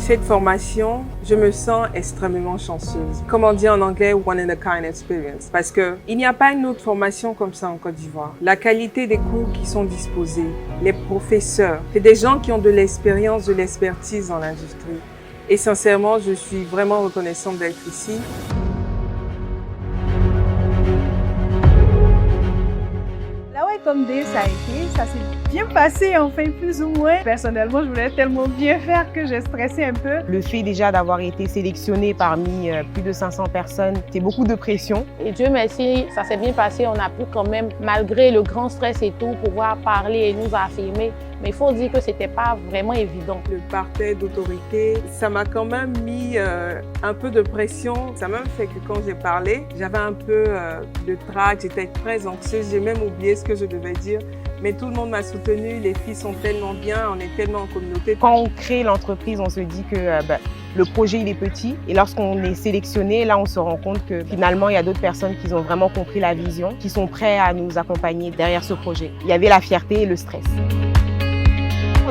Cette formation, je me sens extrêmement chanceuse. Comme on dit en anglais, one in a kind experience. Parce qu'il n'y a pas une autre formation comme ça en Côte d'Ivoire. La qualité des cours qui sont disposés, les professeurs, c'est des gens qui ont de l'expérience, de l'expertise dans l'industrie. Et sincèrement, je suis vraiment reconnaissante d'être ici. La Welcome Day, ça s'est bien passé, enfin plus ou moins. Personnellement, je voulais tellement bien faire que j'ai stressé un peu. Le fait déjà d'avoir été sélectionné parmi plus de 500 personnes, c'est beaucoup de pression. Et Dieu merci, ça s'est bien passé. On a pu quand même, malgré le grand stress et tout, pouvoir parler et nous affirmer. Mais il faut dire que c'était pas vraiment évident. Le parterre d'autorité, ça m'a quand même mis un peu de pression. Ça m'a même fait que quand j'ai parlé, j'avais un peu de trac, j'étais très anxieuse, j'ai même oublié ce que je devais dire. Mais tout le monde m'a soutenue, les filles sont tellement bien, on est tellement en communauté. Quand on crée l'entreprise, on se dit que le projet il est petit et lorsqu'on est sélectionné, là on se rend compte que finalement il y a d'autres personnes qui ont vraiment compris la vision, qui sont prêts à nous accompagner derrière ce projet. Il y avait la fierté et le stress.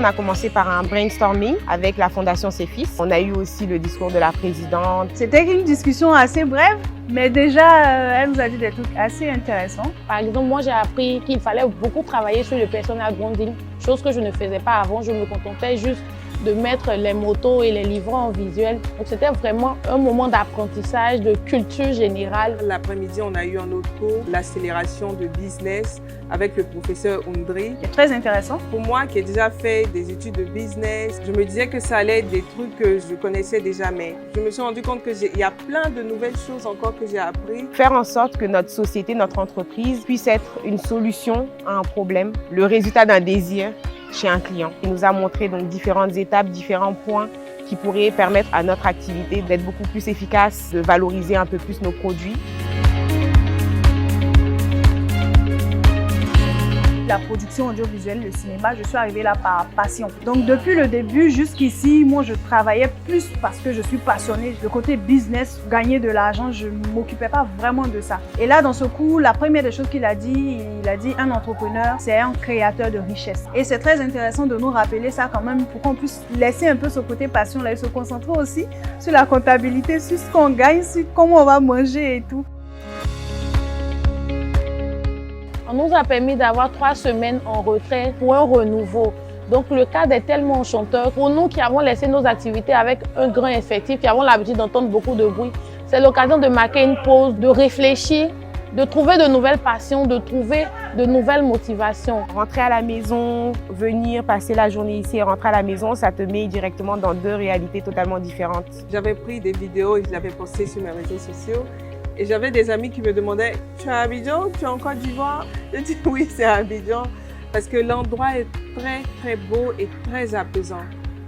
On a commencé par un brainstorming avec la Fondation CEFIS. On a eu aussi le discours de la présidente. C'était une discussion assez brève, mais déjà, elle nous a dit des trucs assez intéressants. Par exemple, moi j'ai appris qu'il fallait beaucoup travailler sur le personal branding, chose que je ne faisais pas avant. Je me contentais juste de mettre les motos et les livrets en visuel. Donc c'était vraiment un moment d'apprentissage, de culture générale. L'après-midi, on a eu un autre cours, l'accélération de business avec le professeur Oundri. C'est très intéressant. Pour moi qui ai déjà fait des études de business, je me disais que ça allait être des trucs que je connaissais déjà, mais je me suis rendu compte qu'il y a plein de nouvelles choses encore que j'ai appris. Faire en sorte que notre société, notre entreprise puisse être une solution à un problème, le résultat d'un désir chez un client. Il nous a montré donc différentes étapes, différents points qui pourraient permettre à notre activité d'être beaucoup plus efficace, de valoriser un peu plus nos produits. La production audiovisuelle, le cinéma, je suis arrivée là par passion. Donc depuis le début jusqu'ici, moi je travaillais plus parce que je suis passionnée. Le côté business, gagner de l'argent, je ne m'occupais pas vraiment de ça. Et là, dans ce coup, la première des choses qu'il a dit, un entrepreneur, c'est un créateur de richesse. Et c'est très intéressant de nous rappeler ça quand même pour qu'on puisse laisser un peu ce côté passion là et se concentrer aussi sur la comptabilité, sur ce qu'on gagne, sur comment on va manger et tout. On nous a permis d'avoir 3 semaines en retrait pour un renouveau. Donc le cadre est tellement enchanteur. Pour nous qui avons laissé nos activités avec un grand effectif, qui avons l'habitude d'entendre beaucoup de bruit, c'est l'occasion de marquer une pause, de réfléchir, de trouver de nouvelles passions, de trouver de nouvelles motivations. Rentrer à la maison, venir passer la journée ici et rentrer à la maison, ça te met directement dans 2 réalités totalement différentes. J'avais pris des vidéos et je l'avais postées sur mes réseaux sociaux. Et j'avais des amis qui me demandaient « Tu es à Abidjan? Tu es en Côte d'Ivoire ?» Je dis « Oui, c'est à Abidjan. » Parce que l'endroit est très, très beau et très apaisant.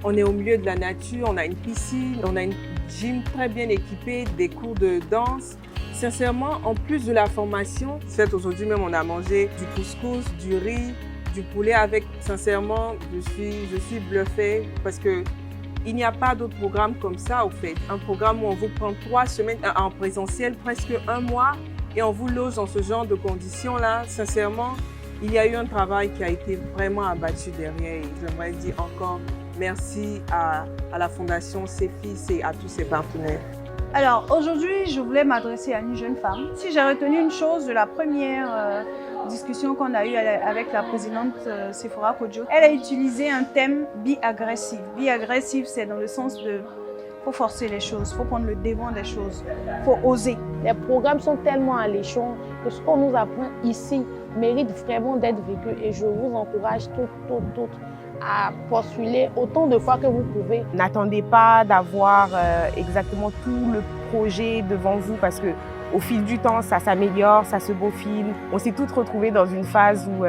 On est au milieu de la nature, on a une piscine, on a une gym très bien équipée, des cours de danse. Sincèrement, en plus de la formation, certes aujourd'hui même on a mangé du couscous, du riz, du poulet avec. Sincèrement, je suis bluffée parce que il n'y a pas d'autre programme comme ça, au fait. Un programme où on vous prend 3 semaines en présentiel, presque 1 mois, et on vous loge dans ce genre de conditions-là. Sincèrement, il y a eu un travail qui a été vraiment abattu derrière. Et j'aimerais dire encore merci à la Fondation CEFIS et à tous ses partenaires. Alors aujourd'hui, je voulais m'adresser à une jeune femme. Si j'ai retenu une chose de la première discussion qu'on a eue avec la présidente Sephora Kodjo, elle a utilisé un thème be agressive. Be agressive, c'est dans le sens de faut forcer les choses, faut prendre le devant des choses, faut oser. Les programmes sont tellement alléchants que ce qu'on nous apprend ici mérite vraiment d'être vécu et je vous encourage toutes à postuler autant de fois que vous pouvez. N'attendez pas d'avoir exactement tout le projet devant vous parce que au fil du temps, ça s'améliore, ça se peaufine. On s'est toutes retrouvées dans une phase où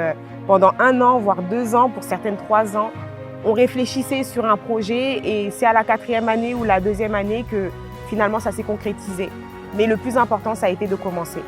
pendant 1 an, voire 2 ans, pour certaines 3 ans, on réfléchissait sur un projet et c'est à la 4e année ou la 2e année que finalement ça s'est concrétisé. Mais le plus important, ça a été de commencer.